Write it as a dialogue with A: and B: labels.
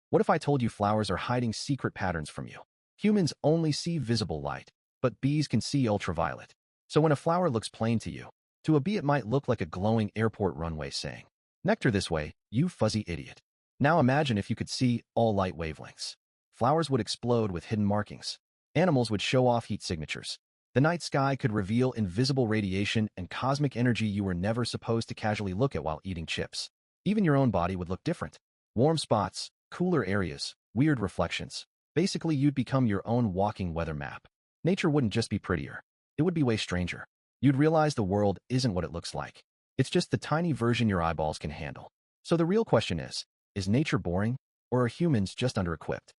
A: What if I told you flowers are hiding secret patterns from you? Humans only see visible light, but bees can see ultraviolet. So when a flower looks plain to you, to a bee it might look like a glowing airport runway saying, "Nectar this way, you fuzzy idiot." Now imagine if you could see all light wavelengths. Flowers would explode with hidden markings. Animals would show off heat signatures. The night sky could reveal invisible radiation and cosmic energy you were never supposed to casually look at while eating chips. Even your own body would look different. Warm spots, cooler areas, weird reflections. Basically, you'd become your own walking weather map. Nature wouldn't just be prettier. It would be way stranger. You'd realize the world isn't what it looks like. It's just the tiny version your eyeballs can handle. So the real question is nature boring, or are humans just under-equipped?